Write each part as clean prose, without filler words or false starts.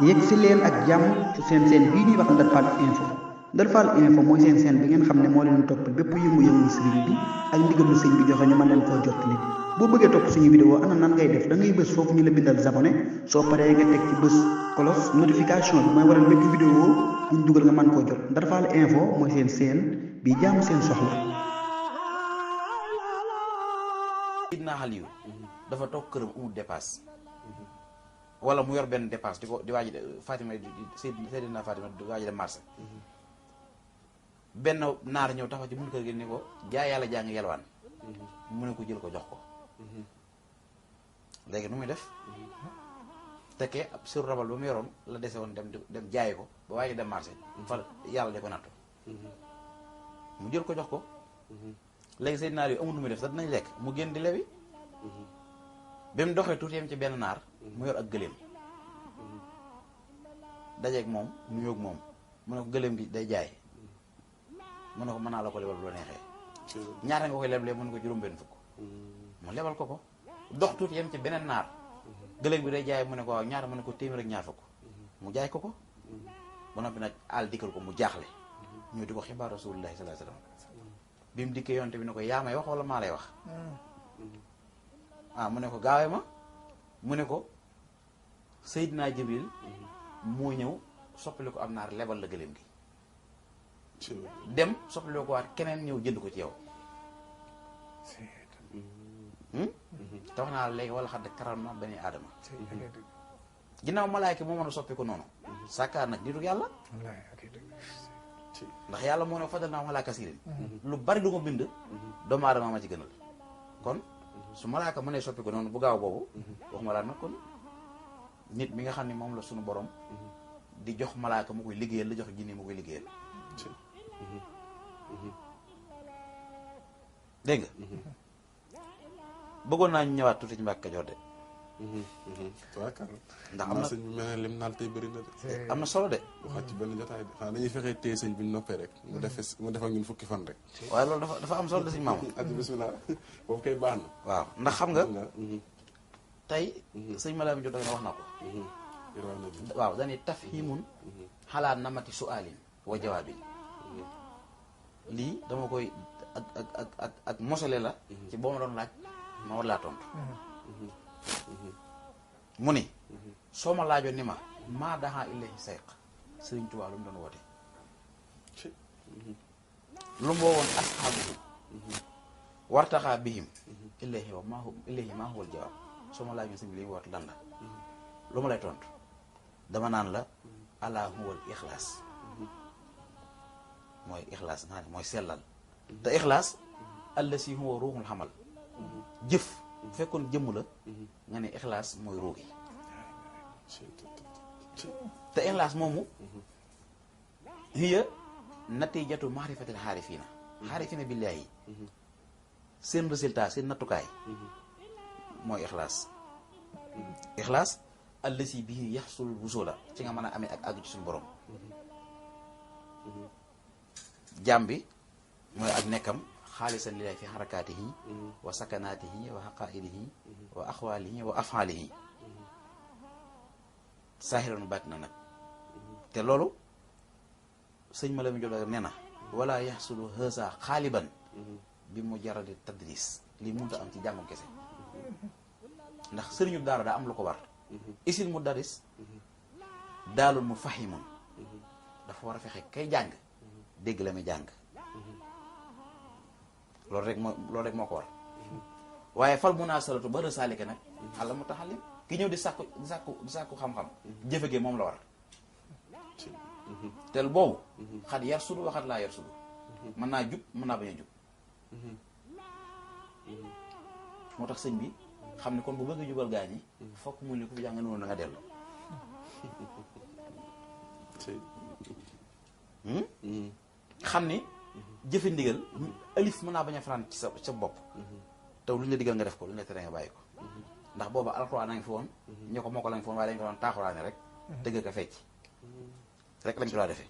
yegg si leen ak jàmm ci seen bii ñuy wax Ndar Fall info Ndar Fall info mooy seen bi ngeen xam ne moo leen toppal bépp yëngu-yëngu sëriñ bi ak ndigalu sëñ bi joxe ñu mën leen koo jottali boo bëggee topp suñu vidéo ana nan ngay def da ngay bës foofu ñu la bindal abonné soo paree nga teg ci bës cloche notification bi mooy waral bépp vidéo buñ dugal nga mën koo jot Ndar Fall info mooy seen bi jaamu seen soxla. Sidna Aliyu dafa toog këram amul dépasse wala mu yor benn dépasse di waaj Fatima Seydina Fatima di waaj dem marché benn naar ñëw taxaw ci mun kër gi ni ko jaay yàlla jaa ngi yelwaan mu ne ko jël ko jox ko léegi nu muy def tekkee ab sur rabal ba mu yoroon la dese woon dem jaayi ko ba waaj dem marché fa yàlla de ko nattu mu jël ko jox ko léegi Seydina Aliyu amul nu muy def sax dinañ lekk mu génn di lewi ba mu doxee tuuti yem ci benn naar mu yor ak gëléem dajeeg moom nuyoog moom mu ne ko gëléem gi day jaay mu ne ko mën naa la ko lebal bu la neexee ñaata nga koy leblee mu ne ko juróom-benn fukk mu lebal ko dox tuuti yem ci beneen naar gëléem bi day jaay mu ne ko waaw ñaata mu ne ko téeméer ak ñaar fukk mu jaay ko ba noppi nag àll dikkal ko mu jaaxle ñëw di ko xibaar rasulullahi sallallahu alayhi wasallam bi mu dikkee yonte bi ne ko yaa may wax wala maa lay wax mu ne ko gaawee ma mu ne ko Seydina Jibril moo ñëw soppali ko am naar lebal la gëléem gi dem soppali ko waat keneen ñëw jënd ko ci yow te wax naa la léegi wala xadd karam na bani aadama ginnaaw malaayka moo mën a soppi ko noonu sàkkaar nag nitu yàlla ndax yàlla moo ne fadal naa ala kasirin lu bari du ma bind doomu aadama ma ci gënal kon su malaaka mënee soppi ko noonu bu gaaw boobu waxuma laa nag kon nit mi nga xam ne moom la suñu borom di jox malaaka mu koy liggéeyal la jox jinne mu koy liggéeyal dégg nga bëggoon naa ñu ñëwaat tuuti ci Mbàkke Kajoor de ndax am na sëñ bi mel ne lim naal tey bëri na de am na solo de waxaat ci benn jotaay de xanaa dañuy fexee téye sëñ bi ñu noppee rek mu def ak ñun fukki fan rek waaye loolu dafa am solo de sëñ maamu aji bismillah boobu koy baax na waaw ndax xam nga tey sëñ Malaam Jóob wax na ko waaw dañuy tafhimun xalaa namati su'aalin wa jawaabin lii dama koy ak mosale la ci boo ma doon laaj ma war laa tontu mu ni soo ma laajoon ni ma maa daxaa illahi sayq Sëriñ Tuubaa lu mu doon woote lu mu woowoon asxaabuhu wartaxaa bihim illahi maa huwal jawaab soo ma laajoon sëñ bi li mu woote lan la lu ma lay tontu dama naan la alaa huwal ixlaas mooy ixlaas nga xam ne mooy sellal te ixlaas allasi huwa ruuxul xamal jëf bu fekkoon jëmm la nga ne ixlaas mooy ruugi te ixlaas moomu hiya natijatu maarifatil xaarifiina billaahi seen résultat seen nattukaay mooy ixlaas allasi bihi yaxsul wusula ci nga mën a amee ak àgg ci suñu borom jaam bi mooy ak nekkam xaalisan lillahi fi xarakaatihi wa sakanaatihi wa xaqaaidihi wa axwaalihi wa afaalihi saahiran baat na nag te loolu sëñ Malaam Jóob nee na wala yaxsulu hësa xaaliban bi mujarradi tadris lii mënut a am ci jàngum kese ndax sëriñu daara daa am lu ko war isil mu daris daalul mu fahimun dafa war a fexe kay jàng dégg la muy jàng loolu rek moo ko war waaye fal munaasalatu ba rësaalike nag àlla mu taxalim ki ñëw di sàkku xam-xam jëfegee moom la war tel boobu xat yar sudu waxat laa yar sudu mën naa jub mën naa bañ a jub moo tax sëñ bi xam ne kon bu bëgg jubal gaa ñi fokk mu li ko fi jàng noonu da nga dellu xam ni jëfe ndigal alif mën naa bañ a fanaan ci sa bopp te lu ñu la digal nga def ko lu ñu la tere nga bàyyi ko ndax booba alxuraan a ngi fi woon ñoo ko moo ko la ngi fi woon waaye dañu ko doon taaxuraane rek dëgg ka fecc rek lañ ko daa defee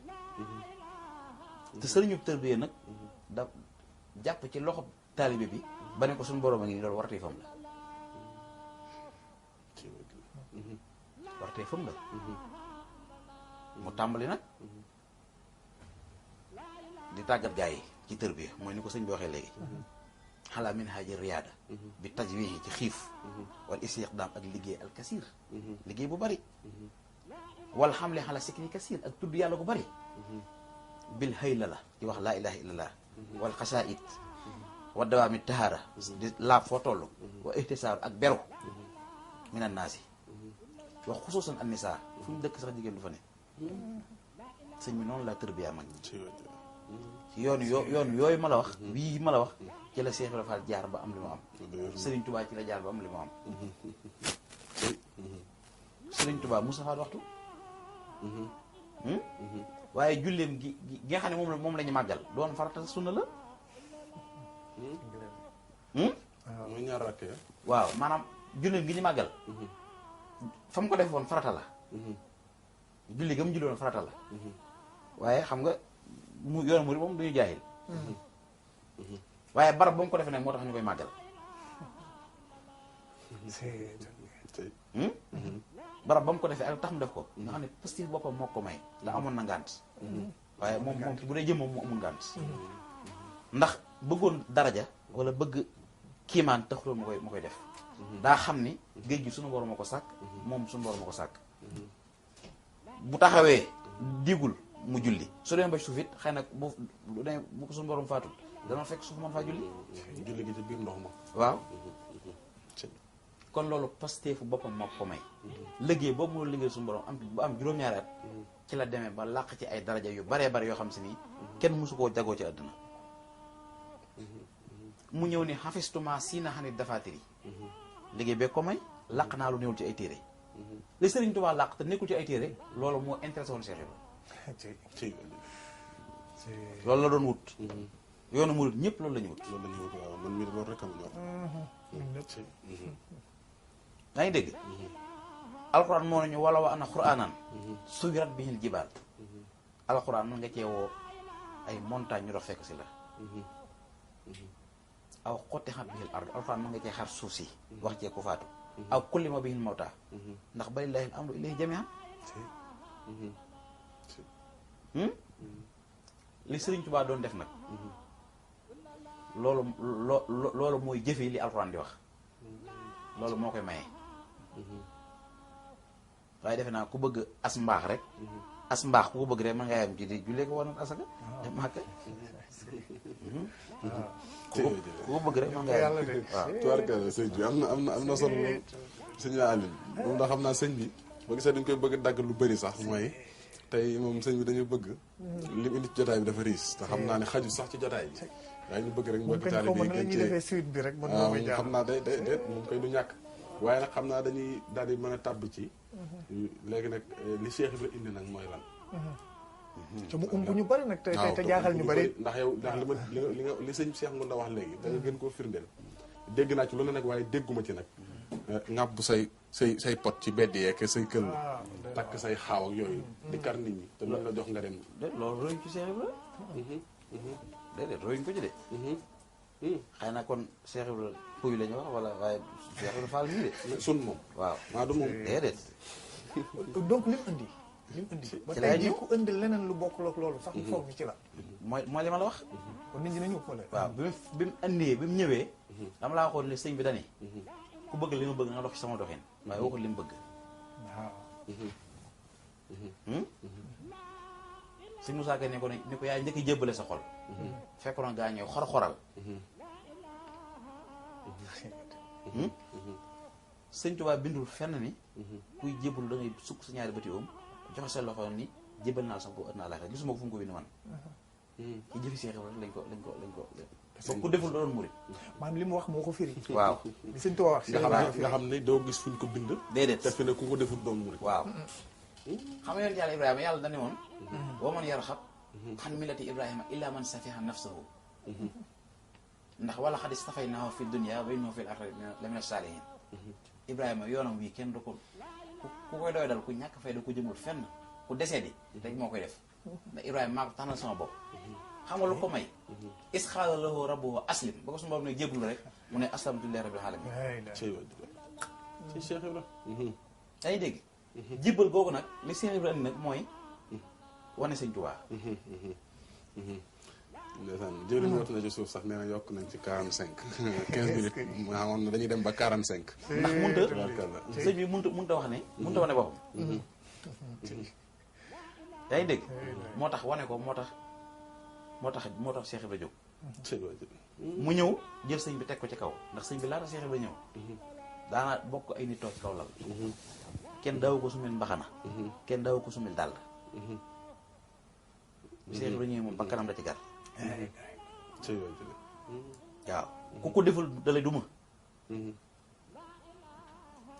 te sëriñu tërbiye nag da jàpp ci loxo taalibe bi ba ne ko suñu borom a ngi nii loolu warteefam la mu tàmbali nag di tàggat gaa yi ci tër bi mooy ni ko sëñ bi waxee léegi xalaa min haaji riyaada bi tajwihi ci xiif wal istiqdaam ak liggéey al kasir liggéey bu bari wal xamle xala sikri kasir ak tudd yàlla bu bari bil hayla la ci wax laa ilaha illallah wal xasaid wa dawaami tahaara di laab foo toll wa ihtisaar ak beru min an naasi wax xusuusan an nisaa fu ñu dëkk sax jigéen du fa ne sëñ bi noonu laa tërbiyaa mag ñi ci yoonu yooyu ma la wax wii ma la wax ci la Seex Ibra Faal jaar ba am li mu am Sëriñ Tubaa ci la jaar ba am li mu am Sëriñ Tubaa Mustafaa waxtu waaye julleem gi nga xam ne moom la ñu màggal doon farata sunna la mooy ñaar rakk ya waaw maanaam julleem gi ñu màggal fa mu ko def woon farata la julli ga mu julli woon farata la waaye xam nga mu yoonu murid moom duñu jaahil waaye barab ba mu ko defee nag moo tax ñu koy màggal barab ba mu ko defee ak tax mu def ko nga xam ne positif boppam moo ko may la amoon na ngànt waaye moom bu dee jëm moom mu amul ngànt ndax bëggoon daraja wala bëgg kiimaan taxuloon ma koy def daa xam ni géej gi suñu borom ma ko sàkk moom suñu borom ma ko sàkk bu taxawee digul mu julli su demee ba suuf it xëy na bu ko suñu borom faatul dana fekk suuf mën faa julli julli gi ci biir ndox ma waaw kon loolu pasteefu boppam moo ko may liggéey boobu mu liggéey suñu borom am juróom-ñaari at ci la demee ba làq ci ay daraja yu baree bari yoo xam si nii kenn mësu koo jagoo ci àdduna mu ñëw ni xafistuma siina xanit dafaatiri liggéey bee ko may làq naa lu néewul ci ay téere li Sëriñ Tuubaa làq te nekkul ci ay téere loolu moo intéressé woon Seex Ibra loolu la doon wut yoonu murid ñëpp loolu la ñu wut waaw man mii loolu rek am ñor yaa ngi dégg alxuraan moo nañu wala wa ana xuraanan suwirat bihil jibaal alxuraan mën nga cee woo ay montagne ñu dox fekk si la aw xotti xam bihil ard alxuraan mën nga cee xar suuf si wax cee ku faatu aw kulli ma bihil mawta ndax balillaahi al amru ilayhi jamii'an li Sëriñ Tuubaa doon def nag loolu mooy jëfe li alxuraan di wax loolu moo koy maye waaye defe naa ku bëgg as mbaax rek as mbaax ku ko bëgg rek mën ngaa yam ci di jullee ko war na asaka def màkk ku ko bëgg rek mën ngaa yam waaw tubaarkalla sëñ bi am na solo loolu sëñ Aline moom da xam naa sëñ bi boo gisee dañ koy bëgg dagg lu bëri sax mooy tey moom sëñ bi dañu bëgg li mu indi ci jotaay bi dafa riis te xam naa ne xaju sax ci jotaay bi waaye ñu bëgg rek mbokki taalibe yi gën cee xam naa day moom koy du ñàkk waaye nag xam naa dañuy daal di mën a tàbb ci léegi nag li Cheikh Ibra indi nag mooy lan te mu umb ñu bëri nag te jaaxal ñu bëri ndax yow ndax li sëñ Cheikh Ngounda wax léegi da nga gën koo firndeel dégg naa ci lu ne nag waaye dégguma ci nag ŋàbb say pot ci bedd yeeg say këll takk say xaaw ak yooyu di kar nit ñi te loolu la jox nga dem loolu royuñ ci Cheikh Ibra déedéet royuñ ko ci de xëy na kon Cheikh Ibra puy la ñu wax wala waaye Cheikh Ibra Fall mii de sun moom waaw maa du moom déedéet donc li mu indi ba tey jii ku indi leneen lu bokkul ak loolu sax mu foog ni ci la mooy li ma la wax kon nit ñi nañu ëppale waaw bi mu andee bi mu ñëwee dama laa waxoon ne sëñ bi dani ku bëgg li ma bëgg nga dox ci sama doxin waaye waxul li mu bëgg waaw sëñ Moussa Ka ne ko yaa njëkk jébbale sa xol fekkoon gaa ñëw xor-xoral sëñ Tuubaa bindul fenn ni kuy jébbalu da ngay sukk sa ñaari bëti oom joxe sa loxo ni jébbal naa sama ko ëtt naa laaxira gisuma ko fu mu ko bind man ci jëfi Seex Ibra lañ ko ba ku deful doon murit maanaam li mu wax moo ko firi waaw li sëñ Tuubaa wax nga xam ne doo gis fuñ ko bind déedéet te fi ne ku ko deful doon murit waaw xam nga yoon yàlla Ibrahima yàlla dane woon wa man yarxab xan millati Ibrahima illa man safiha nafsahu ndax wala xad istafaynaahu fi dunya wa innahu fil aaxirati la mina saalihiin Ibrahima yoonam wii kenn du ko ku koy doy dal ku ñàkk fay da ko jëmul fenn ku desee di rek moo koy def ndax Ibrahima maa ko tànnal sama bopp xam nga lu ko may is xaala lahu rabbuhu aslim ba ko suñu borom ne jébbalu rek mu ne aslamtu lillahi rabbil alamin ci Cheikh Ibra dañuy dégg jébbal googu nag li Cheikh Ibra indi nag mooy wane sëñ Tuubaa. ndeysaan jëwriñ wootu na ci suuf sax nee na yokk nañ ci 45 15 minutes ma xamoon na dañuy dem ba 45 ndax munta sëñ bi munta wax ne munta wane boppam. yaa ngi dégg moo tax wane ko moo tax Cheikh Ibra jóg mu ñëw jël sëñ bi teg ko ci kaw ndax sëñ bi laata Cheikh Ibra ñëw daana bokk ay nit toog ci kaw lal kenn daawu ko sumil mbaxana kenn daawu ko sumil dàll Cheikh Ibra ñëwee moom bakkanam da ci gar waaw ku ko deful dalay duma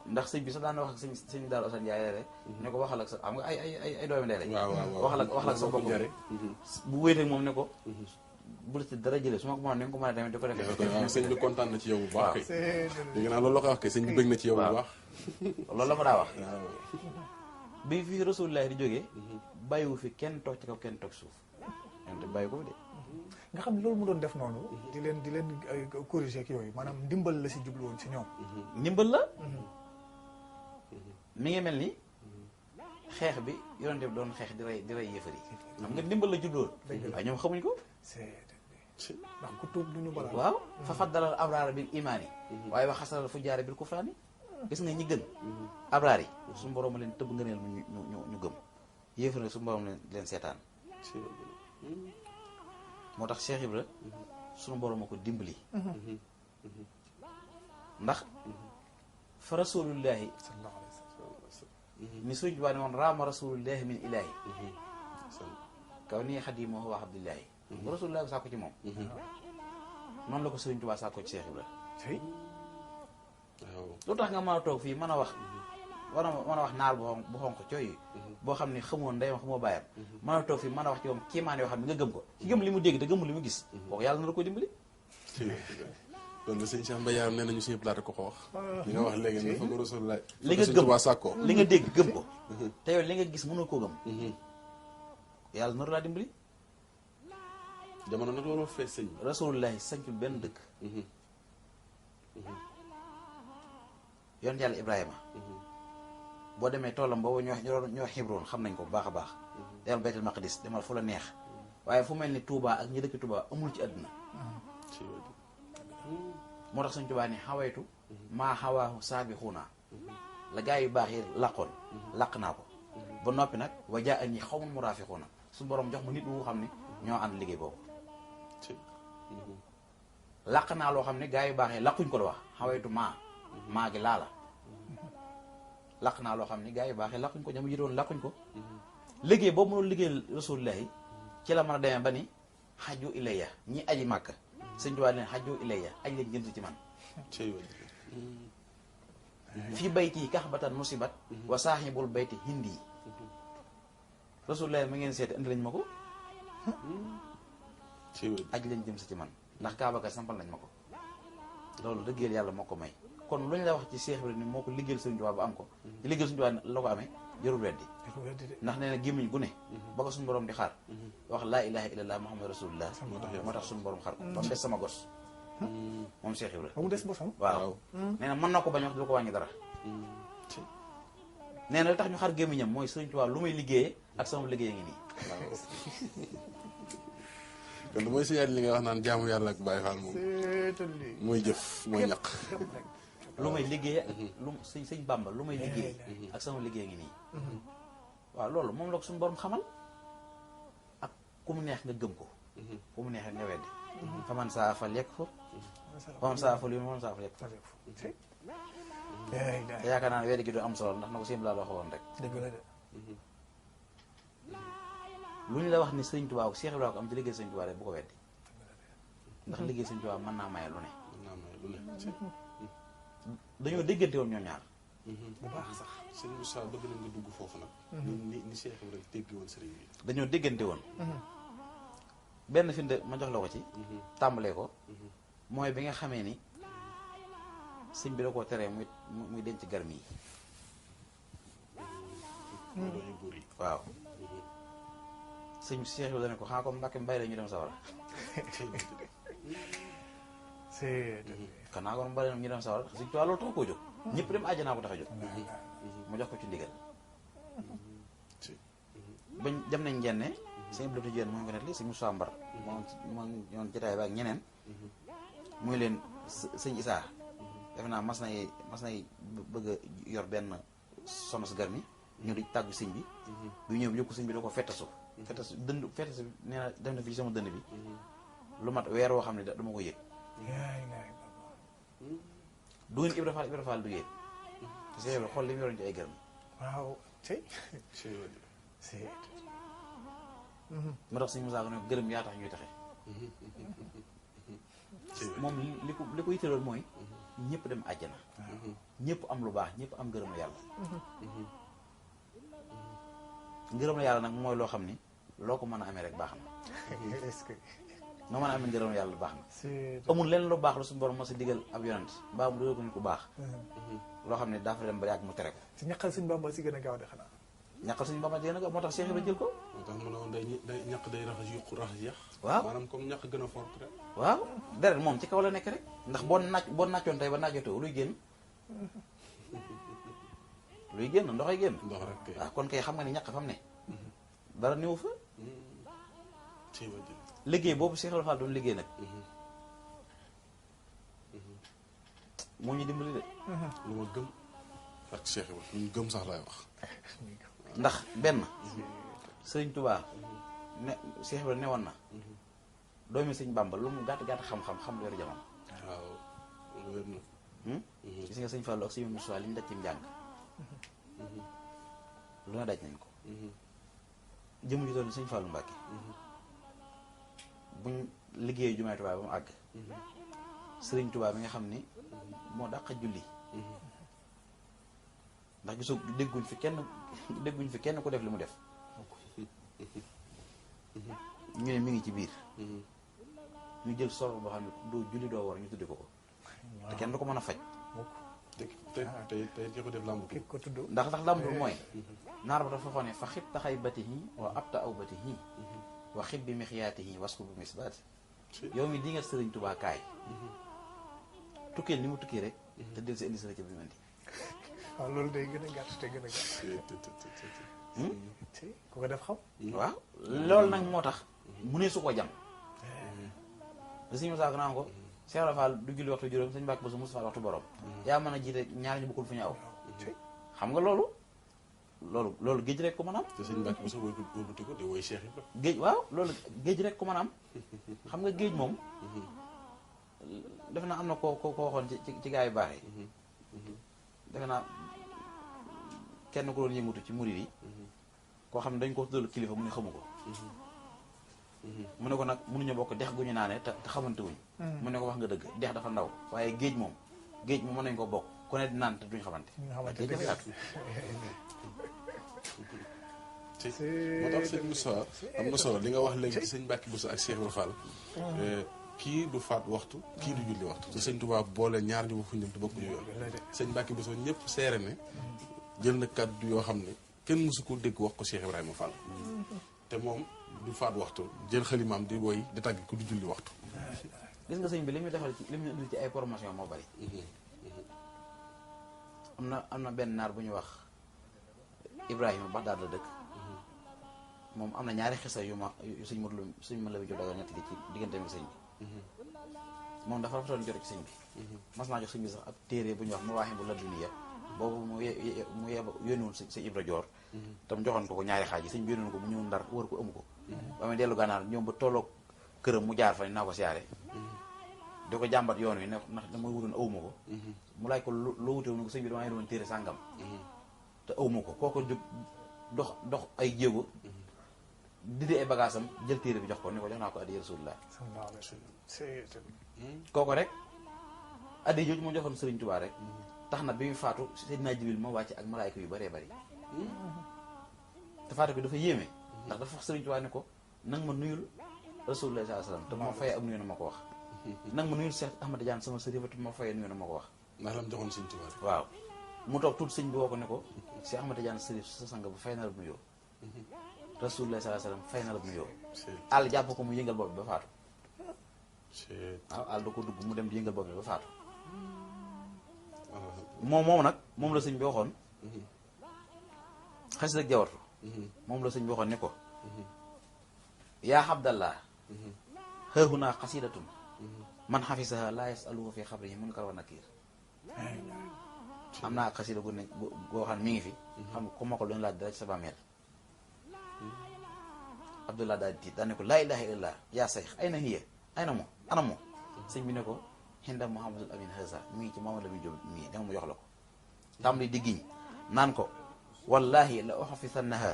ndax sëñ bi sax daan wax ak sëñ Daaru Asan Njaay rek ne ko waxal ak sa xam nga ay doomi ndey lañ waxal ak sa bopp bu wéeteeg moom ne ko bu la ci dara jëlee su ma ko mënoon ni nga ko mën a demee di ko defee waaw sëñ bi kontaan na ci yow bu baax kay léegi naa loolu la ko wax kay sëñ bi bëgg na ci yow bu baax loolu la ko daa wax bi fi Rasulullah di jógee bàyyiwu fi kenn toog ci kaw kenn toog suuf te bàyyi ko fi de nga xam ne loolu mu doon def noonu di leen corriger ak yooyu maanaam ndimbal la si jublu woon si ñoom ndimbal la mi ngi mel ni xeex bi yonente bi doon xeex di rey yéefar yi xam nga ndimbal la jublu woon waaye ñoom xamuñ ko ndax ku tuub duñu balaa waaw fa faddalal abraara bil imaani waaye wax xasalal fu jaare bil kufraani gis nga ñi gën abraar yi suñu borom leen tëbb ngëneel ñu gëm yéefar nag suñu borom leen seetaan moo tax Cheikh Ibra suñu borom a ko dimbali ndax fa rasulullahi mi suñ waa ne woon raama rasulullahi min ilaahi kaw nii xadimoo wax abdullahi bu rasulullahi sàkko ci moom noonu la ko Sëriñ Tuubaa sàkko ci Cheikh Ibra lu tax nga mën a toog fii mën a wax naar bu xonq cooy boo xam ne xamoon ndeyam xamoo bàyyam mën a toog fii mën a wax ci moom kiimaan yoo xam ne nga gëm ko ki gëm li mu dégg te gëmul li mu gis kooku yàlla na la ko dimbali loolu sëñ Cheikh Mbaye Yaram nee nañu suñu platé ko ko wax li nga wax léegi dafa ko Rasulullah li nga gëm sàkkoo li nga dégg gëm ko te yow li nga gis mënoo koo gëm yàlla na laa dimbali jamono nag loolu fees sëñ Rasulullahi sañcul benn dëkk yoon yàlla Ibrahima boo demee toolam boobu ñoo xibroon xam nañ ko bu baax a baax demal Baytul Maqdis demal fu la neex waaye fu mel ni Touba ak ñi dëkk Touba amul ci àdduna moo tax Sëñ Touba ni xawaytu maa xawaahu saabixuuna la gaa yu baax yi làqoon làq naa ko ba noppi nag wa jaa an ñi xaw ma muraafiquuna su borom jox ma nit wu xam ne ñoo ànd liggéey boobu làq naa loo xam ne gaa yu baax yi làquñ ko la wax xawaytu maa gi laa la làq naa loo xam ne gaa yu baax yi làquñ ko ñam yitoon làquñ ko liggéey boobu mënul liggéey Rasulullahi ci la mën a demee ba ni xaju ilayya ñi aji màkk Sëñ Tuubaa leen xaju ilayya aj leen jëm si ci man fii bayti kaxbatan musibat wa saaxibul bayti hindi Rasulullahi ma ngeen seeti indi lañ ma ko aj leen jëm si ci man ndax kaaba ka sampal nañ ma ko loolu dëggeel yàlla moo ko may kon lu ñu la wax ci Cheikh Ibrahima ni moo ko liggéeyal Sëñ Tuubaa ba am ko ci liggéeyal Sëñ Tuubaa la ko amee jarul weddi ndax nee na gémmiñ gu ne ba ko suñu borom di xaar wax laa ilaha illallah muhammad rasulullah moo tax suñu borom xar ko ba mu des sama gos moom Cheikh Ibrahima ba mu des bosam waaw nee na mën na ko bañ wax du ko wàññi dara nee na li tax ñu xar gémmiñam mooy Sëñ Tuubaa lu may liggéeyee ak sama liggéey ngi nii kon mooy si li nga wax naan jaamu yàlla ak Baay Faal moom mooy jëf mooy ñaq lu may liggéey ak lu sëñ Bàmba lu may liggéey ak sama liggéey ngi nii waaw loolu moom la ko suñu borom xamal ak ku mu neex nga gëm ko ku mu neex nga weddi faman saa fal yekk fo faman saa fal yu faman saa fal yekk fo te yaakaar naa ne weddi gi du am solo ndax na ko sim laa waxoon rek dëgg la de lu ñu la wax ni Sëñ Tuubaa ak Cheikh Ibrahima ko am ci liggéey Sëñ Tuubaa rek bu ko weddi ndax liggéey Sëñ Tuubaa mën naa maye lu ne dañoo déggante woon ñoom ñaar bu baax sax sëñ Moussa bëgg nañ nga dugg foofu nag ni Cheikh Ibrahima dégg woon sëriñ bi dañoo déggante woon benn finde ma jox la ko ci tàmbalee ko mooy bi nga xamee ni sëñ bi da koo teree muy denc garmi yi waaw sëñ Cheikh Ibrahima dane ko xanaa ko Mbàkke mbay la ñu dem sawara xanaa kon mbay la ñu dem sawara sëñ Tuubaa loolu tax koo jóg ñëpp dem àjjanaa ko tax a jóg mu jox ko ci ndigal bañ dem nañ njenne sëñ Abdou Diène moo ngi ko net li sëñ Moussa Mbar moo ñoon jotaay ba ak ñeneen muy leen sëñ Issa defe naa mas nay bëgg a yor benn sonos gar mi ñëw di tàggu sëñ bi bu ñëw yëpp sëñ bi da ko fettasu fettasu nee na def na fii sama dënd bi lu mat weer woo xam ne dama ko yëg du ngeen Ibra Fall du yéeg parce que xool li mu yoroon ci ay gërëm waaw tey ma tax suñu Musaa ko ne gërëm yaa tax ñuy taxe moom li ko yitteloon mooy ñëpp dem àjjana ñëpp am lu baax ñëpp am ngërëm la yàlla ngërëm la yàlla nag mooy loo xam ni loo ko mën a amee rek baax na noo mën a amee ngërëm la yàlla baax na amul lenn lu baax lu suñu borom ma sa digal ab yonent mbaa mu digal ko nit ku baax loo xam ne daa fa dem ba yàgg mu tere ko si ñaqal suñu Bamba si gën a gaaw de xanaa ñaqal suñu Bamba si gën a gaaw moo tax Cheikh Ibra jël ko moo tax mu ne woon day ñaq day raxas yuqu raxas yax waaw maanaam comme ñaq gën a fort rek waaw deret moom ci kaw la nekk rek ndax boo naccoon tey ba naajotoo luy génn ndoxay génn ndox rek kay waaw kon kay xam nga ni ñaq fam ne dara néew fa liggéey boobu Cheikh Ibra Fall doon liggéey nag moo ñu dimbali de lu ma gëm ak Cheikh Ibra lu ñu gëm sax laay wax ndax benn sëriñ Touba ne Cheikh Ibra newoon na doomi sëñ Bamba lu mu gàtt xam-xam xam lu yor jamono waaw wér na gis nga sëñ Fallou ak sëñ Moussa li ñu daj ci njàng lu na daj nañ ko jëm ju doon sëñ Fallou Mbacke buñ liggéey jumaay Touba ba mu àgg sëriñ Touba bi nga xam ni moo dàq julli ndax gisoo dégguñ fi kenn ku def li mu def ñu ne mi ngi ci biir ñu jël solo boo xam ne doo julli doo war ñu tuddi ko te kenn du ko mën a faj te ko def lamb ko tudd ndax lamb mooy naar ba dafa waxoon ne fa xib taxay batihi wa abta aw batihi wa xib bi mixiyaatihi wasku bi misbaati yow mi di nga sëriñ Tuubaa kaay tukkeel ni mu tukkee rek te del si indi sa rëcc bi mu indi waaw loolu day gën a gàtt te gën a gàtt ku ko def xam waaw loolu nag moo tax mu ne su ko jam da suñu saako naan ko Cheikh Ibra Fall du julli waxtu juróom sëñ Mbàkke Buso Mustafa waxtu borom yaa mën a jiite ñaar ñu bokkul fu ñu aw xam nga loolu géej rek ko mën a am te sëñ Mbàkke Buso wëlbati ko di woy Cheikh Ibra géej waaw loolu géej rek ko mën a am xam nga géej moom defe naa am na ko waxoon ci gaa yu baax yi defe naa kenn ko doon yëngatu ci murid yi koo xam ne dañ ko tuddal kilifa mu ne xamu ko mu ne ko nag mënuñu bokk dex gu ñu naanee te xamante wuñ mu ne ko wax nga dëgg dex dafa ndaw waaye géej moom mën nañ ko bokk ku ne di naan te duñ xamante géej dafa yaatu moo tax sëñ Moussa am na solo li nga wax léegi ci sëñ Mbàkke Buso ak Cheikh Ibra Fall kii du faat waxtu kii du julli waxtu te sëñ Tuubaa boole ñaar ñu fu ñëm te bokkuñu yoon sëñ Mbàkke Buso ñëpp seere ne jël na kàddu yoo xam ne kenn mësu ko dégg wax ko Cheikh Ibrahima Fall te moom du faat waxtu jël xalimaam di woy di tàgg ku du julli waxtu gis nga sëñ bi li muy defal ci li muy indil ci ay promotion moo bari am na benn naar bu ñu wax Ibrahima Baxdaad la dëkk moom am na ñaari xisa yu suñ ma la bi jox daga ñett ci diggante mi sëñ bi moom dafa rafetoon jot ci sëñ bi mas naa jox sëñ bi sax ab téere bu ñu wax mu waaxi bu la duniya boobu mu yónniwoon sëñ Ibra Joor tam joxoon ko ñaari xaaj yi sëñ bi yónnoon ko mu ñëw Ndar wër ko amu ko ba muy dellu gànnaar ñoom ba tolloog këram mu jaar fa ni naa ko siyaare di ko jàmbat yoon wi ne ndax damay wutoon awuma ko mu laaj ko loo wutewu ne ko sëñ bi damaa yónnoon téere sàngam te awuma ko kooko jóg dox ay jéego didi ay bagaasam jël téere bi jox ko ni ko jox naa ko addi Rasulullah kooku rek addi jooju moo joxoon Sëriñ Tuubaa rek tax na bi mu faatu Seydina Jibril moo wàcce ak malaayka yu bëree bëri te faatu bi dafa yéeme ndax dafa wax Sëriñ Tuubaa ne ko nang ma nuyul Rasulullah sallallahu alayhi wasallam te moo fayee am nuyu na ma ko wax nang ma nuyul Cheikh Ahmad Tidiane sama sëriñ te moo fayee nuyu na ma ko wax ndax lam joxoon Sëriñ Tuubaa waaw mu toog tuuti sëñ bi woo ko ne ko Cheikh Ahmad Tidiane sëriñ sa sang bu fay na la bu nuyoo Rasulullah sallallahu alayhi wasallam fay na la bu nuyoo àll jàpp ko mu yëngal bopp bi ba faatu waaw àll da ko dugg mu dem di yëngal bopp bi ba faatu moom nag moom la sëñ bi waxoon xas rek jawartu moom la sëñ bi waxoon ne ko yaa Abdallah haahunaa xasidatun man xafisaha laa yasaluhu fi xabrihi munkar wa nakiir am naa xasida gu ne goo xam ne mi ngi fi xam ku ma ko doon laaj dara ci sa bàmmeel Abdullah daal di tiit daal ne ko laa ilaha illallah yaa sayx ayna hiya ayna mo ana mo sëñ bi ne ko xinda Muhammadul Amin Haza mi ngi ci Mamadou Lamine Diop mii danga mu jox la ko tàmbali di giñ naan ko wallahi la uxafisannaha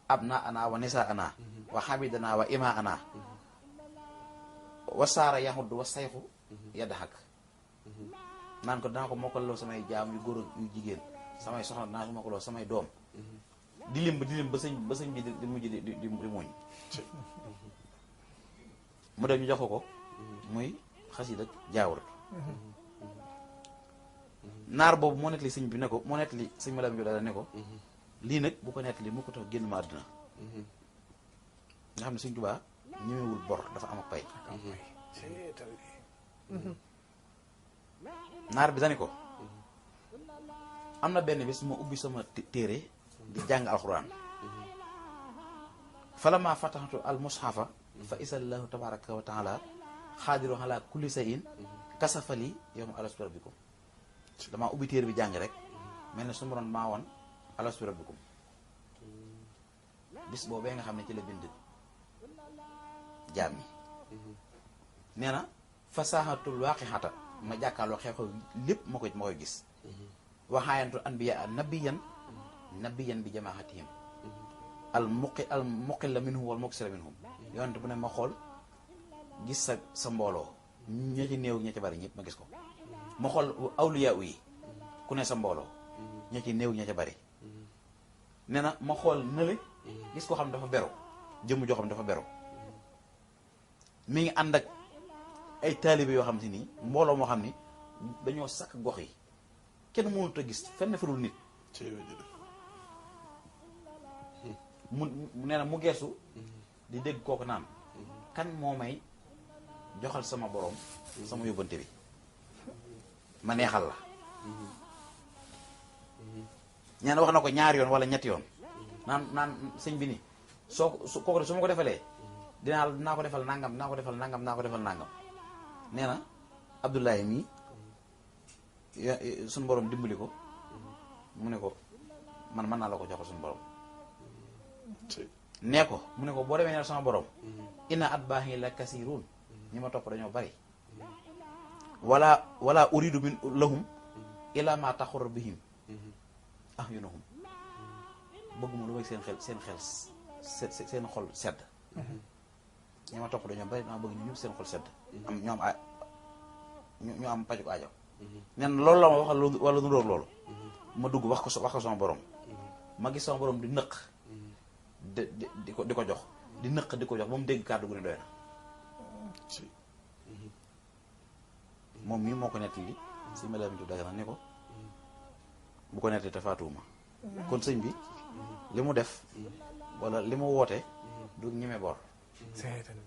abnaana wa nisaana wa xabidana wa imaana wa saara yahuddu wa sayxu yaddaxak naan ko danaa ko mokkaloo samay jaam yu góor yu jigéen samay soxna danaa ko mokkaloo samay doom di lim ba sëñ bi di mujj di muñ mu dem ñu jox ko muy xasida jaawuratu naar boobu moo nettali sëñ bi ne ko moo nettali sëñ Malam bi daal ne ko lii nag bu ko nettali mu ko tax génn ma àdduna nga xam ne sëñ Tuubaa ñemewul bor dafa am ak pay naar bi dani ko am na benn bis ma ubbi sama téere di jàng alxuraan falamma fataxtu al mushafa fa isallahu tabaraka wa taala xaadiru ala kulli shay'in kasafali yow ma alastu rabbikum damaa ubbi téere bi jàng rek mel ne su ma doon maa woon alastu rabbikum bis boobee nga xam ne ci la bind jaam ñi nee na fa saaxatul waaqixata ma jàkkaarloo xew-xew lépp ma koy gis waxaayantu anbiya nabiyan bi jamaaxatihim al muqilla minhum wal muksira minhum yonent bu ne ma xool gis sa mbooloo ña ci néew ña ci bari ñëpp ma gis ko ma xool awliya yi ku ne sa mbooloo ña ci néew ña ci bari nee na ma xool nële gis ko xam dafa beru jëmm joo xam dafa beru mi ngi ànd ak ay taalibe yoo xam si nii mbooloo moo xam ni dañoo sakk gox yi kenn mënut a gis fenn fi dul nit mu nee na mu geesu di dégg kooku naan kan moo may joxal sama borom sama yóbbante bi ma neexal la ñaan wax na ko ñaari yoon wala ñetti yoon naan sëñ bi ni kooku de su ma ko defalee dinaa ko defal nangam dinaa ko defal nangam nee na Abdoulaye mii suñu borom dimbali ko mu ne ko man mën naa la ko joxal suñu borom nee ko mu ne ko boo demee ne sama borom inna atbaahi la kasiruun ñi ma topp dañoo bari wala uridu min lahum illa ma taxur bihim ahyunuhum bëgguma lu may seen xol sedd ñi ma topp dañoo bari dama bëgg ñu ñëpp seen xol sedd am ñu am paju ko aajo nen loolu la ma waxal wala nu róog loolu ma dugg wax ko sama borom ma gis sama borom di nëq di ko jox di nëq di ko jox ba mu dégg kàddu gu ne doy na moom mii moo ko nettali sëñ ma lami tu daga na ne ko bu ko nettali te faatuwuma kon sëñ bi li mu def wala li mu woote du ñeme bor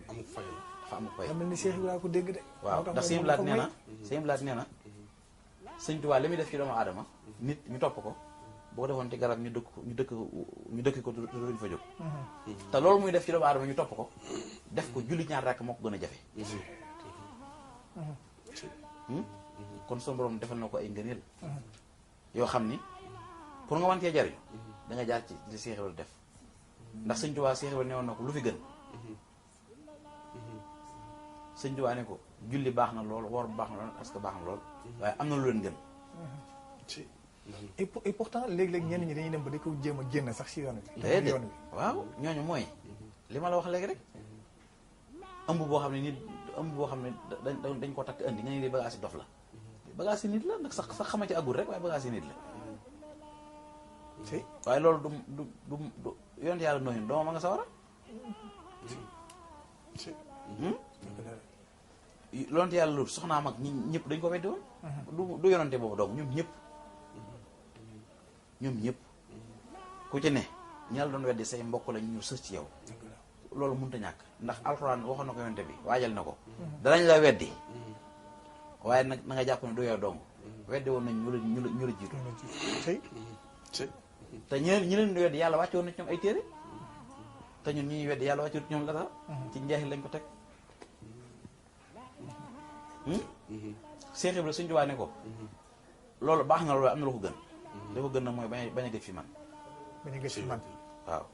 amul fay la dafa amul fay mel ni Cheikh Ibrahima ko dégg de waaw ndax sëñ Blaat nee na sëñ Tuubaa li muy def ci doomu aadama nit ñu topp ko boo ko defoon ci garab ñu dëkk ko duñ fa jóg te loolu muy def ci doomu aadama ñu topp ko def ko julli ñaar rakk moo ko gën a jafe kon son borom defal na ko ay ngëneel yoo xam ni pour nga mën cee jariñ da nga jaar ci li Cheikh Ibrahima def ndax sëñ Tuubaa Cheikh Ibrahima newoon na ko lu fi gën sëñ Tuubaa ne ko julli baax na lool woor baax na lool parce que baax na lool waaye am na lu leen gën et pourtant léeg-léeg ñenn ñi dañuy dem ba di ko jéem a génn sax si yoon bi déedéet waaw ñooñu mooy li ma la wax léegi rek ëmb boo xam ne dañ ko takk indi nga ne di bagage yi dof la bagage yi nit la nag sax xama ci agul rek waaye bagage yi nit la waaye loolu du yonent yàlla nooyu dooma ma nga sawara yonent yàlla lu soxnaam ak ñëpp dañ ko weddi woon du yonente boobu doom ñoom ñëpp ku ci ne ñi la doon weddi say mbokk lañ ñu sës ci yow loolu mënut a ñàkk ndax alxuraan waxoon na ko yonente bi waajal na ko danañ la weddi waaye nag na nga jàpp ne du yow dong weddi woon nañ ñu la jiitu te ñi leen di weddi yàlla wàccoon na ci ñoom ay téere te ñun ñuy weddi yàlla wàccoon ci ñoom dara ci njeexit lañ ko teg Seex Ibra Sëñ Tuubaa ne ko loolu baax na loolu am na lu ko gën li ko gën na mooy bañ a gëj fi man bañ a gëj fi man waaw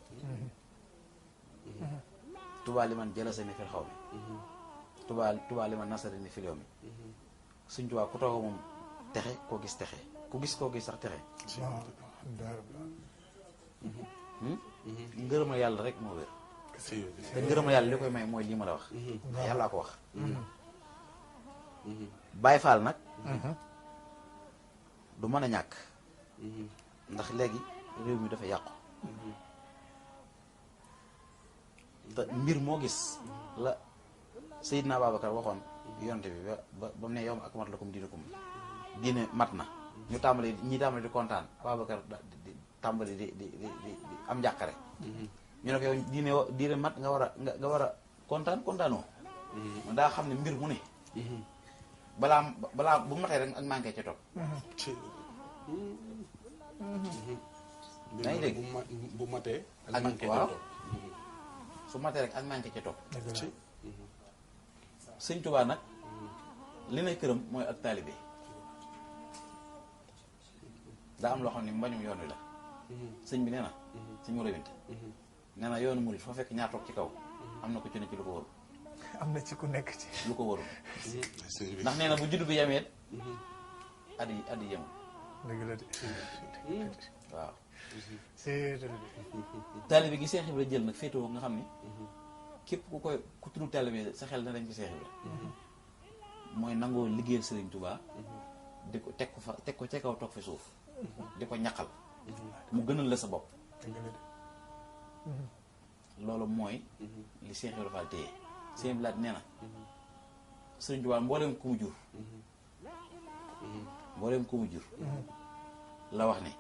Tuubaa li man jalasa ni fil xaw mi Tuubaa li man nasari ni fil yow mi Sëñ Tuubaa ku toog moom texe koo gis texe ku gis koo gis sax texe ngërëma yàlla rek moo wér te ngërëma yàlla li koy may mooy lii ma la wax ndax yàllaa ko wax Baay Faal nag du mën a ñàkk ndax léegi réew mi dafa yàqu te mbir moo gis la Seydina Babacar waxoon yonte bi ba mu ne yow ak mat la comme diine mat na ñu tàmbali di kontaan Babacar di tàmbali di am njàqare ñu ne ko yow diine mat nga war a kontaanoo man daa xam ne mbir mu ne balaa bu matee rek ak manqué ca topp yaa ngi dégg bu matee ak manqué ca topp su matee rek ak manqué ca topp Sëñ Tuubaa nag li ne këram mooy ak taalibe daa am loo xam ne mbañum yoon wi la sëñ bi nee na sëñ Mor Binta nee na yoonu murid foo fekk ñaar toog ci kaw am na ko ci ne ci lu ko wóorul am na ci ku nekk ci lu ko wóorul ndax nee na bu juddu bi yameet at yi yemul dëgg la de waaw c'est taalibe gi Seex Ibra jël nag féetewoo nga xam ni képp ku tudd taalibe sa xel na dañ ci Seex Ibra mooy nangoo liggéeyal Sëriñ Tuubaa di ko teg ko ca kaw toog fi suuf di ko ñaqal mu gënal la sa bopp loolu mooy li Seex Ibra Faal téye seen blaat nee na Sëriñ Tuubaa mbooleem ku mu jur la wax ne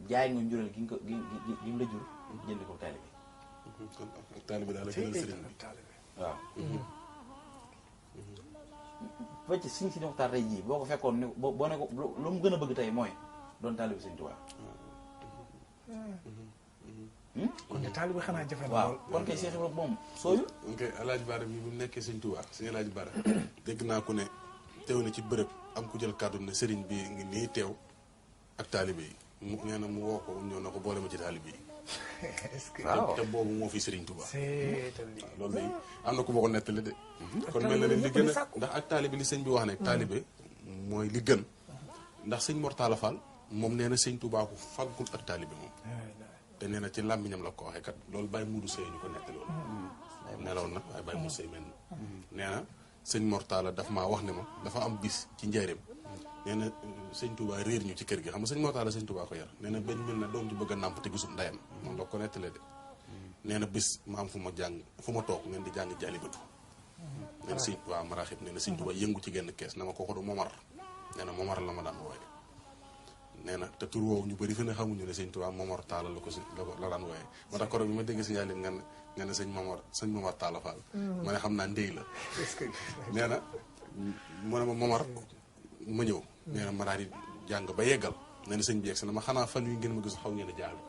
jaay nga njural gi mu la jur jënd ko taalibe kon ak taalibe daal la gënal sëriñ bi waaw ba ci Sëriñ Sidi Muxtaar tey jii boo ko fekkoon ne boo ne ko lu mu gën a bëgg tey mooy doon taalibe Sëriñ Tuubaa kon de taalibe xanaa jafe na waaw lool kon kay Seex Ibra moom sooyu ok Alaaji Baara bi bu nekkee Sëñ Tuubaa Sëñ Alaaji Baara dégg naa ku ne teew na ci bërëb am ku jël kàddu ne sëriñ bi ngi nii teew ak taalibe yi mu nee na mu woo ko ñëw na ko boole ma ci taalibe yi est-ce que waaw te boobu moo fi Sëriñ Tuubaa c'est waaw loolu day am na ku ma ko nettali de kon mel na leen li gën a ndax ak taalibe li sëñ bi wax ne taalibe mooy li gën ndax sëñ Mor Talla Fall moom nee na Sëñ Tuubaa ko faggul ak taalibe moom te nee na ci làmmiñam la ko waxee kat loolu Baye Moudou Seye ñu ko nettali woon nelaw na waaye Baye Moudou Seye mel nee na sëñ Mor Talla daf maa wax ne ma dafa am bis ci njaareem nee na Sëñ Tuubaa réer ñu ci kër gi xam nga sëñ Mor Talla Sëñ Tuubaa ko yar nee na benn mel na doom ji bëgg a nàmp te gisul ndeyam moom la ko nettalee de nee na bis ma am fu ma toog ngeen di jàng jaalibatu nee na sëñ waaw maraaxib nee na Sëñ Tuubaa yëngu ci genn kees na ma kooku du Momar nee na Momar la ma daan wooye nee na te tur woowu ñu bëri fi ne xamuñu ne Sëñ Tuubaa Momar Talla la daan wooye moo tax koroog bi ma dégg si njaalim nga ne sëñ Momar Talla Fall ma ne xam naa ndéy la nee na mu ne ma Momar ma ñëw nee na ma daal di jàng ba yeggal nee na sëñ bi yegg si na ma xanaa fan wi ngeen ma gis xaw ngeen a jaaxle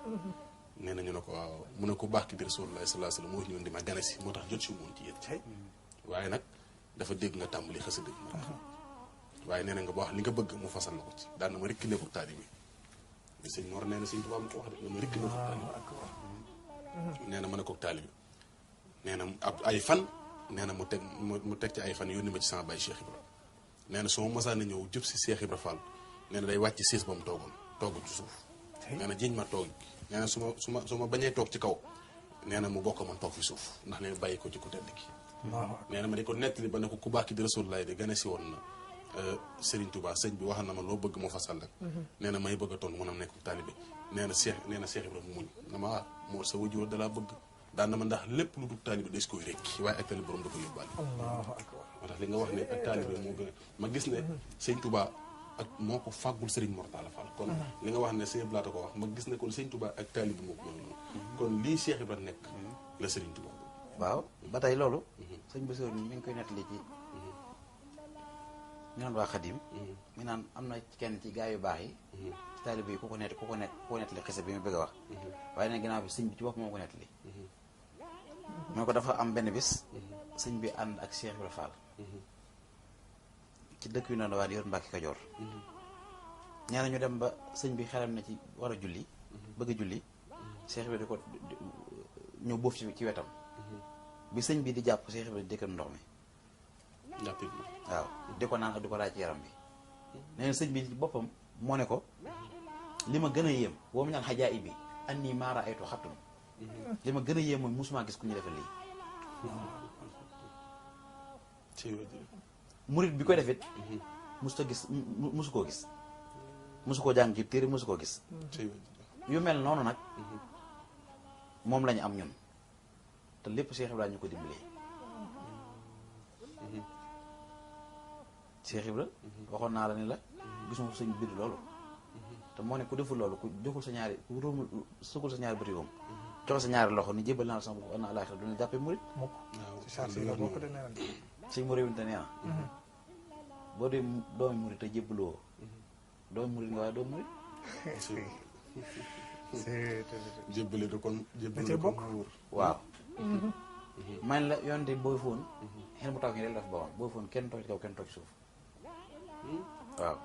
nee na ñu ne ko waaw mu ne ko baax ki di Rasulullah sallallahu alayhi wasallam moo ñëwoon di ma gane si moo tax jot si woon ci yéen waaye nag dafa dégg nga tàmbali xasida waaye nee na nga ba wax li nga bëgg mu fasal la ko ci daan na ma rikki ne ko taalibe bi sëñ Mor nee na sëñ Tuubaa ma ko wax de ma rikki ne ko taalibe nee na ma ne ko taalibe nee na ab ay fan nee na mu teg ci ay fan yónni ma ci sama baay Cheikh Ibra nee na su ma masaan a ñëw jub si Cheikh Ibra Fall nee na day wàcc siis ba mu toogoon ci suuf nee na jiñ ma toog nee na su ma bañee toog ci kaw nee na mu bokk man toog fi suuf ndax nee na bàyyi ko ci ku tedd ki nee na ma di ko nettali ba ne ko ku baax ki di Rasulullah de gane si woon na Serigne Touba sëñ bi wax na ma loo bëgg mu fasal rek nee na may bëgg a tontu mën a nekk taalibe nee na Cheikh Ibrahima muñ na ma moo sa wajur dalaa bëgg daan na ma ndax lépp lu dul taalibe des koy rekki waaye ak taalibe borom da ko yóbbaale Allahu akbar moo tax li nga wax ne ak taalibe moo gën a ma gis ne sëñ Touba ak moo ko fàggul Serigne Mor Talla Fall kon li nga wax ne sëñ Blaata ko wax ma gis ne kon sëñ Touba ak taalibe moo ko noonu kon lii Cheikh Ibrahima nekk la Serigne Touba waaw ba tey loolu sëñ Bassirou mi ngi koy nettali ci ñu naan waa Xadim mi naan am na kenn ci gaa yu baax yi ci taalibe yi ku ko nettali xese bi mu bëgg a wax waaye nag ginnaaw bi sëñ bi ci bopp moo ko nettali mu ne ko dafa am benn bis sëñ bi ànd ak Cheikh Ibrahima Fall ci dëkk yu noonu waa di yor Mbàkke Kajoor ñaar ñu dem ba sëñ bi xelam na ci war a julli bëgg a julli Cheikh bi di ko ñëw boof ci wetam bi sëñ bi di jàpp Cheikh bi di dëkkal ndox mi waaw di ko naan ak di ko laaj ci yaram bi nee na sëñ bi ci boppam moo ne ko li ma gën a yéem boo mu ñaan xajaa ibi anni maara aytu xattum li ma gën a yéem mooy musuma gis ku ñu defal lii murit bi koy defit musu koo gis musu koo jàng ci téere musu koo gis yu mel noonu nag moom lañu am ñun te lépp Cheikh Ibra ñu ko dimbalee Cheikh Ibra waxoon naa la ni la gisuma sëñ bind loolu te moo ne ku deful loolu ku joxul sa ñaari ku róomul sugul sa ñaari bëti yoom joxe sa ñaari loxo ni jébal naa la sama bopp ana àlaxira du ñu jàppee murit mukk ci charge la bokk de neenal sëñ mu réewinte nee na boo dee doomi murit te jébbaloo doomi murit nga waaye doomi murit jébbale du kon jébbale da bokk waaw man la yonte booy foon xen bu taw ki rek la fi boppam booy foon kenn toog ci kaw kenn toog ci suuf waaw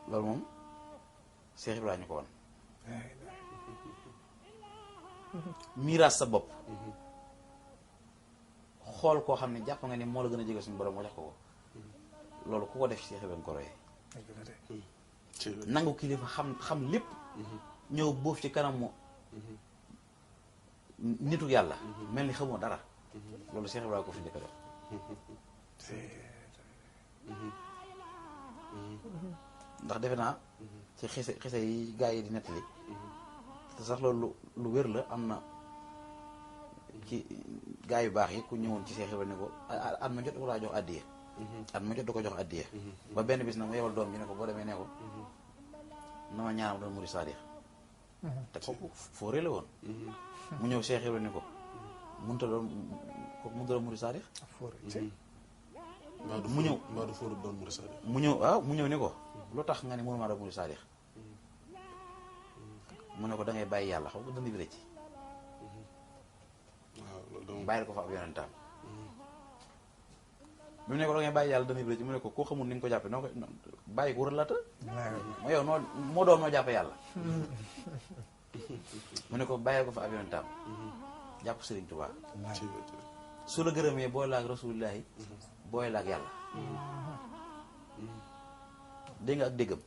loolu moom Cheikh Ibrahima ñu ko woon miiraas sa bopp xool koo xam ne jàpp nga ni moo la gën a jege suñu borom nga jox ko loolu ku ko def Cheikh Ibrahima ko royee nangu kilifa xam lépp ñëw boof ci kanamu nitu yàlla mel ni xamoo dara loolu Cheikh Ibrahima ko fi njëkk a def ndax defe naa ci xese yi gaa yi di nettali te sax loolu lu wér la am na ci gaa yu baax yi ku ñëwoon ci Cheikh Ibrahima ne ko at ma jot ko laa jox addiya at ma jot da ko jox addiya ba benn bis nag mu yebal doom bi ne ko boo demee ne ko na ma ñaanam doon murid saadix te kooku fooree la woon mu ñëw Cheikh Ibrahima ne ko mënta doon murid saadix mu ñëw mu ñëw waaw mu ñëw ni ko lu tax nga ne mënuma doon murid saadix mu ne ko da ngay bàyyi yàlla xam nga dënd bi rëcc bàyyil ko fa ab yonentam bi mu ne ko da ngay bàyyi yàlla dënd bi rëcc mu ne ko koo xamul ni nga ko jàppe noo ko bàyyi ko wëral la ta ma yow moo doon noo jàppe yàlla mu ne ko bàyyil ko fa ab yonentam jàpp Sëriñ Tuubaa su la gërëmee booy laag rasulillahi booy laag yàlla dégg nga ak déggam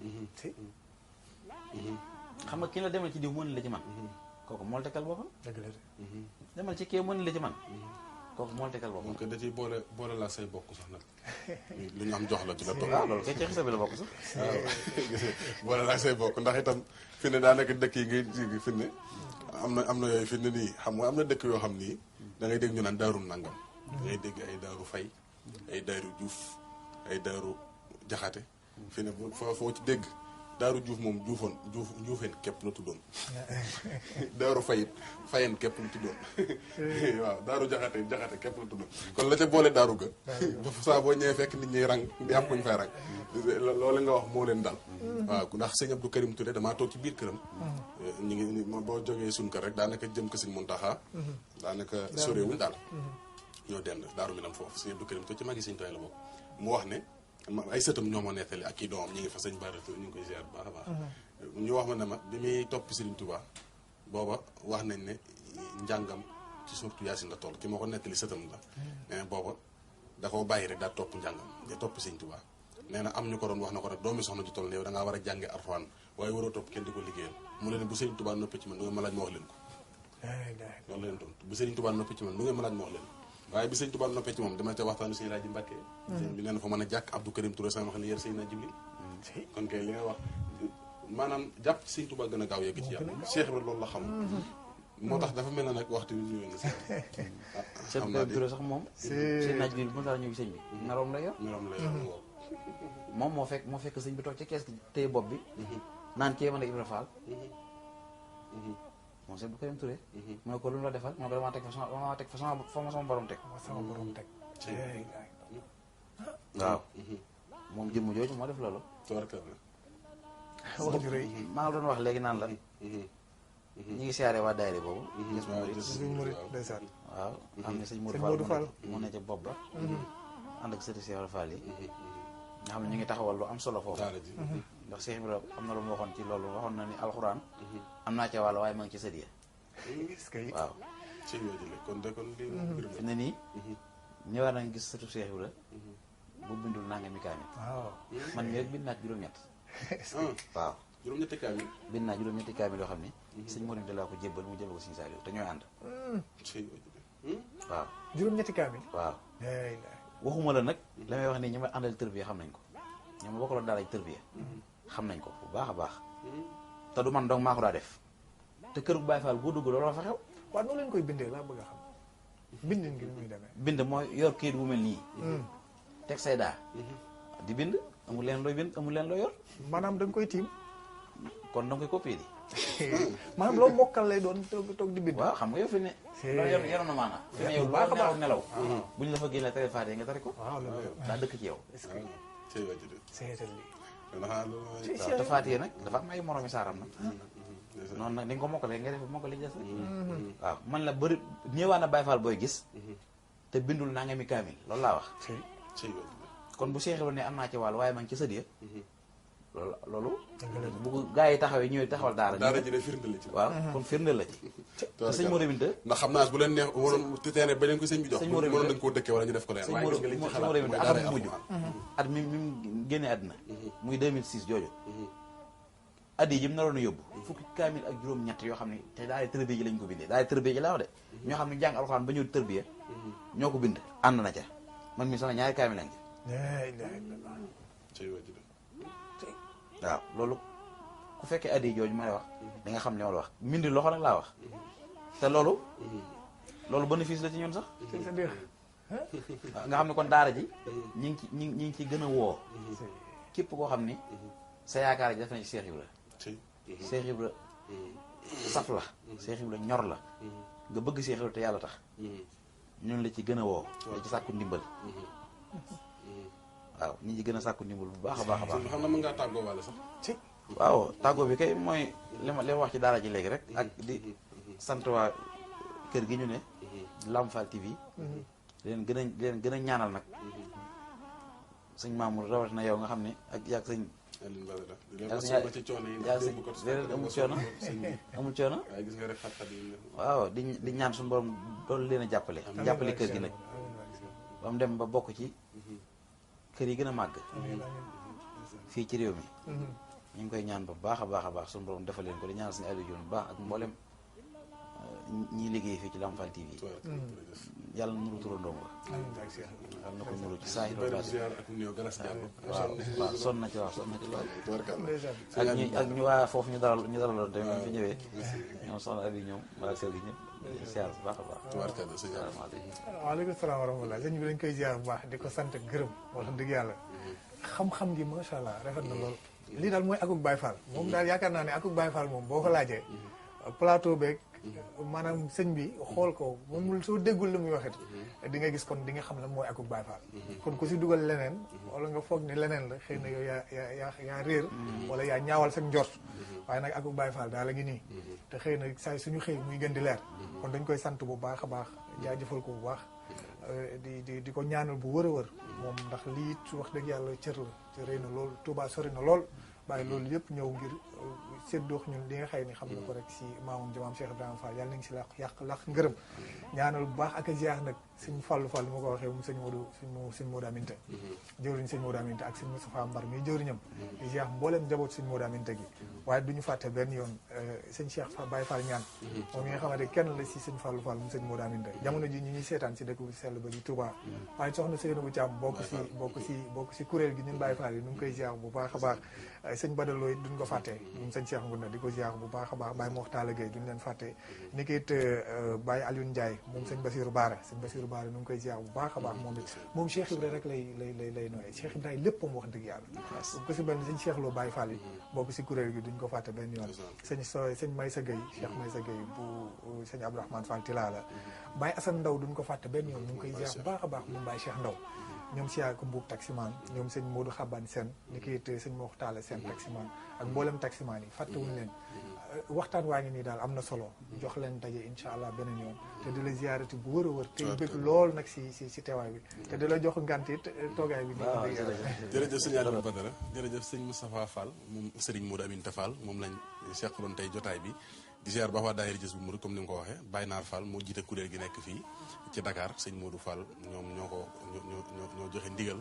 xam nga ki la demal ci diw mën la ci man kooku moo la tekkal boppam demal ci kii mën la ci man kooku moo la tekkal boppam moom ko da ciy boole la say bokk sax nag lu ñu am jox la ci la toog waaw loolu kay ci xisa bi la bokk sax waaw boole la say bokk ndax itam fi ne daanaka dëkk yi ngay fi ne am na yooyu fi ne nii xam nga am na dëkk yoo xam nii da ngay dégg ñu naan daarum nangam da ngay dégg ay daaru fay ay daaru juuf ay daaru jaxate fi ne foo ci dégg daaru juuf moom juufeen képp la tuddoon daaru fayen képp la tuddoon waaw daaru jaxate képp la tuddoon kon la ca boole daaru ga ba saa boo ñëwee fekk nit ñi rang di am kuñ fay rang loolu nga wax moo leen dal waaw ndax sëñ Abdou Karim Touré damaa toog ci biir këram ñu ngi boo jógee suñ kër rek daanaka jëm ko sëñ Muntaxa daanaka soréewuñ daal ñoo dend daaru mi nam foofu sëñ Abdou Karim Touré ci magi sëñ Touré la bokk mu wax ne ay sëtam ñoo ma nettali ak kii doomam ñu ngi fa sëñ Bara ñu ngi koy ziar bu baax a baax ñu wax ma ne ma bi muy topp Serigne Touba booba wax nañ ne njàngam ci surtout Yaasin la toll ki moo ko nettali sëtam la nee na booba da koo bàyyi rek daal topp njàngam da topp Serigne Touba nee na am ñu ko doon wax na ko rek doomi soxna ju toll ne yow da ngaa war a jànge Alxuraan waaye waroo topp kenn di ko liggéeyal mu leen bu Serigne Touba noppi ci man du ngeen ma laaj ma wax leen ko loolu la leen tontu bu Serigne Touba noppi ci man du ngeen ma laaj ma wax leen waaye bi sëñ Tuubaa noppee ci moom dama ca waxtaanu sëñ Laaji Mbàkke sëñ bi nee na fa mën a jàkk Abdou Karim Touré sama wax ne yër sëñ na Jibril kon kay li nga wax maanaam jàpp ci sëñ Tuubaa gën a gaaw yegg ci yàlla Cheikh Ibra loolu la xam moo tax dafa mel na nag waxtu bi ñu na xam naa Touré sax moom sëñ na Jibril bu ma ñëw sëñ bi meroom la yor moom moo fekk sëñ bi toog ci kees gi téye bopp bi naan kee mën a Ibra Fall moom sëñ bu Karim Touré mu ne ko lu mu la defal mu ne ko damaa teg fa sama borom teg waaw moom jëmm jooju moo def loolu wax ju rëy. maa ngi doon wax léegi naan la ñu ngi siyaare waa daayira boobu gis mu murit suñ murit ndeysaan. waaw am na sëñ Modou Modou Fall. Fall mu ne ca bopp ba ànd ak sëti Cheikh Fall yi nga xam ne ñu ngi taxawal lu am solo foofu daara ji ndax Cheikh Ibrahima am na lu mu waxoon ci loolu waxoon na ni alxuraan am naa ca wàll waaye ma ngi ci sët ya est-ce que waaw ci yoo jële kon de kon lii mbir fi ne nii ñëwaat nañ gis sëtu Cheikh Ibrahima bu bindul nangami kaamil waaw. man mii rek bind naa juróom-ñett waaw juróom-ñetti kaamil bind naa juróom-ñetti kaamil yoo xam ne sëñ Modou laa ko jébbal mu jébbal ko sëñ Saliou te ñooy ànd ci yoo jële waaw juróom-ñetti kaamil. waaw ay waxuma la nag la may wax nii ñi ma àndal tërbiya xam nañ ko ñi ma bokkaloon daara tërbiya xam nañ ko bu baax a baax te du man dong maa ko daa def te kër bu Baye Fall boo dugg loolu la fa xew waaw noonu lañ koy bindee laa bëgg a xam bindin gi ni muy demee. bind mooy yor kayit bu mel nii teg say daa di bind amul leen looy bind amul leen looy yor maanaam da nga koy tiim kon da nga koy copier di maanaam loo mokkal lay doon toog di bind. waaw xam nga yow fi ne loolu yoroon na maanaam fi ne yow baax a baax nelaw buñ la fa génnee tere faatee nga tari ko waaw loolu daa dëkk ci yow ci yoo jële seetal lii. xanaa loolu mooy waaw te faatee nag dafa am ay moromi saaram nag noonu nag ni nga ko mokkalee nga def mokkali des rek waaw man la bëri ñëwaan na Baye Fall booy gis te bindul naa nga mi kaamil loolu laa wax ci yoo jële kon bu seexee ne am naa ci wàll waaye man ci sët ya loolu bu ko gaa yi taxawee ñëwee taxawal daara ji de firnde la ci waaw kon firndeel la ci te sëñ Modou Binta ndax xam naa bu leen neex waroon teene ba leen ko sëñ bi jox sëñ Modou mënoon nañ koo dëkkee wala ñu def ko leen sëñ waaye Modou gis nga liñ ci sëñ xalaat Modou Binta mooy atam daara mu mujj at mi mi génnee àddina muy 2006 jooju at yi jëm naroon a yóbbu fukki kaamil ak juróom-ñett yoo xam ne te daal tërbiya ji lañ ko bindee daal tërbiya ji laa wax de ñoo xam ne jàng alxuraan ba ñëw tërbiya ñoo ko bind ànd na ca man mi sama ñaari kaamil lañ la ilaha illallah. ci yoo jële waaw loolu ku fekkee at yi jooju may wax di nga xam ne ma la wax mbindi loxo nag laa wax te loolu bénéfice la ci ñun sax c'est-à-dire. nga xam ne kon daara ji ñi ngi ci ñi ngi ci gën a woo képp koo xam ni sa yaakaar ji def na ci Cheikh Ibra ci Cheikh Ibra saf la Cheikh Ibra ñor la nga bëgg Cheikh Ibra te yàlla tax ñun la ci gën a woo la ci sàkku ndimbal waaw ñi ci gën a sàkku ndimbal bu baax a baax a baax xam na mën ngaa tàggoo wàlle sax ci waaw tàggoo bi kay mooy li ma wax ci daara ji léegi rek ak di sant waa kër gi ñu ne Lamp Fall TV leen gën a ñaanal nag sëñ Mamour rawatina yow nga xam ne ak yàgg sëñ Alioune Badara di leen yaa masawu ci coono yi yaa ndax démb ko déedéet amul coono amul coono waaye gis nga rek xat-xat yi waaw di ñaan suñu borom doolu leen a jàppale jàppale kër gi nag ba mu dem ba bokk ci kër yi gën a màgg fii ci réew mi ñu ngi koy ñaan ba baax a baax a baax suñu borom defal leen ko di ñaan suñu Aliou Diouf bu baax ak mboolem ñiy liggéey fii ci Lamp Fall TV yàlla na nuru turandoom ba yàlla na ko nuru ci saa yi doon ak nuyoo galas jàll waaw sonn na ci sonn na ci lool ndeysaan. ak ñu waa foofu ñu dalaloon tamit fi ñëwee ñoom soxna abi ñoom waa kër gi ñëpp siyaar bu baax a baax tubaarkàlla sëñ Aliou salaamaaleykum waaleykum salaam wa rahmatulah sëñ bi dañ koy ziar bu baax di ko sant gërëm wax dëgg yàlla xam-xam gi macha allah rafet na lool lii daal mooy akuk Baye Fall moom daal yaakaar naa ne akuk Baye Fall moom boo ko laajee plateau beeg maanaam sëñ bi xool ko moom soo déggul li muy waxit di nga gis kon di nga xam lan mooy akuk Baye Fall kon ku si dugal leneen wala nga foog ni leneen la xëy na yow yaa réer wala yaa ñaawal sa njort waaye nag akuk Baye Fall daal la ngi nii te xëy na saa suñu xëy muy gën di leer kon dañ koy sant bu baax a baax jaajëfal ko bu baax di ko ñaanal bu wër a wër moom ndax lii it wax dëgg yàlla cër la te rëy na lool Touba sori na lool waaye loolu yëpp ñëw ngir séddoo ñun li nga xëy ni xam na ko rek si maamum jamaam Cheikh Ibrahima Fall yàlla nañ si laq ngërëm ñaanal bu baax ak a ziar nag suñ Fallu Fall ma ko waxee mu sëñ Modou suñ Modou Aminta jëwriñ sëñ Modou Aminta ak sëñ Moustapha Mbar mi jëwriñam di ziar mbooleem njaboot sëñ Modou Aminta gi waaye duñu fàtte benn yoon sëñ Cheikh Baye Fall ñaan moom mi nga xamante kenn la si sëñ Fallu Fall mu sëñ Modou Aminta jamono ji ñu ñuy seetaan si dëkk bu sell ba di Touba waaye soxna Seynabou Thiam bokk si kuréel gi ñun Baye Fall yi ñu ngi koy ziar bu baax a baax sëñ Badalooy duñ ko fàtte ñun sëñ Cheikh Ngounda di ko ziar bu baax a baax Baye Moxtaala Gueye duñ leen fàtte ni ki it Baye Alioune Ndiaye moom sëñ Bassirou Bara ñu ngi koy ziar bu baax a baax moom it moom Cheikh Ibra rek lay nooyee Cheikh Ibra léppam wax dëgg yàlla ko si benn sëñ Cheikh Lo Baye Fall yi bokk si kuréel gi duñ ko fàtte benn yoon sëñ Maysa Gueye Cheikh Maysa Gueye bu sëñ Abdourahmane Fall Tilala Baye Assane Ndaw duñ ko fàtte benn yoon ñu ngi koy ziar bu baax a baax moom Baye Cheikh Ndaw ñoom Siyaaka Mbuub taximaan ñoom sëñ Modou Xaban Sène ni ki it sëñ Moxtaale Sène taximaan ak mboolem taximaan yi fàttewuñ leen waxtaan waa ngi nii daal am na solo jox leen daje incha allah beneen yoon te di la ziarati bu wër a wër te bëgg lool nag si teewaay bi te di la jox ngant it toogaay bi jërëjëf sëñ Adama Badara jërëjëf sëñ Moustapha Fall moom Serigne Modou Aminta Fall moom lañ seqaloon tey jotaay bi di ziar baax waa daayira Jazbul Murid comme ni nga ko waxee Baye Naar Fall moo jiite kuréel gi nekk fii ci Dakar sëñ Modou Fall ñoom ñoo joxe ndigal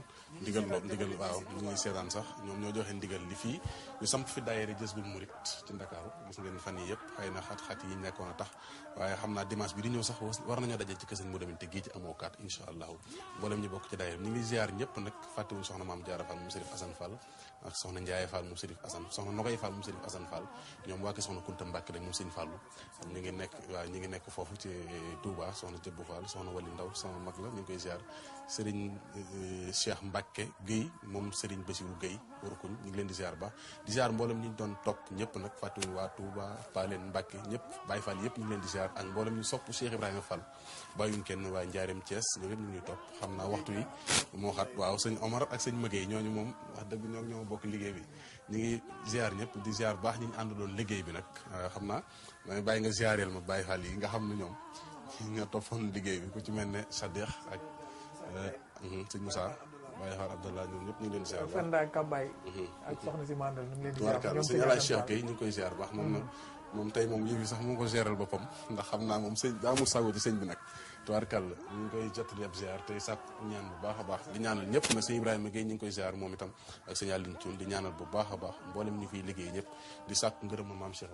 waaw ñu ngi seetaan sax ñoom ñoo joxe ndigal li fii ñu samp fi daayira Jazbul Murid ci Dakar gis ngeen fan yi yëpp xëy na xat-xat yi nekkoon a tax waaye xam naa dimanche bi di ñëw sax war nañoo daje ci kër sëñ Modou Aminta gii ci amoo kaat incha allahu mboolem ñu bokk ci daayira ñu ngi ziar ñëpp nag fàttewuñ soxna Maam Jaara Fall mu Serif Assane Fall ak soxna Ndiaye Fall mu Serif Assane soxna Nogoy Fall mu Serif Assane Fall ñoom waa soxna Kunta Mbàkke rek moom sëñ Fallu ñu ngi nekk foofu ci Touba soxna Jëbbu Fall soxna Wali Ndaw sama mag la ñu ngi koy ziar Serigne Cheikh Mbacke Guèye moom Serigne Bassirou Guèye warukuñ ñu ngi leen di ziar ba di ziar mboolem ñu doon topp ñëpp nag fàttewuñ waa Touba Paleen Mbacke ñëpp Baye Fall yëpp ñu ngi leen di ziar ak mboolem ñu sopp Cheikh Ibrahima Fall bàyyuñ kenn waa Njaareem Thiès ñoo yëpp ñu ngi ñuy topp xam naa waxtu wi moo xat waaw sëñ Omar ak sëñ Mëgey ñooñu moom wax dëgg ñoo bokk liggéey bi ñu ngi ziar ñëpp di ziar baax ñu àndaloon liggéey bi nag xam naa damay bàyyi nga ziareel ma Baye Fall yi nga xam ne ñoom ñoo toppoon liggéey bi ku ci mel ne Sadikh ak sëñ Moussa Baye Fall Abdallah ñoom ñëpp ñu ngi leen di ziar baax Fenda Kabay ak soxna si mandal ñu ngi leen di ziar ñoom sëñ Alaaj Cheikh Gueye ñu ngi koy ziar baax moom tey moom yëf yi sax mu ko géral boppam ndax xam naa moom sëñ daa amul sago ci sëñ bi nag tubaarkàlla ñu ngi koy jottali ab ziar tey sàkk ñaan bu baax a baax di ñaanal ñëpp na sëñ Ibrahima Gueye ñu ngi koy ziar moom itam ak sëñ Aline Thioune di ñaanal bu baax a baax mboolem ñu fiy liggéey ñëpp di sàkk ngërëm maam Cheikh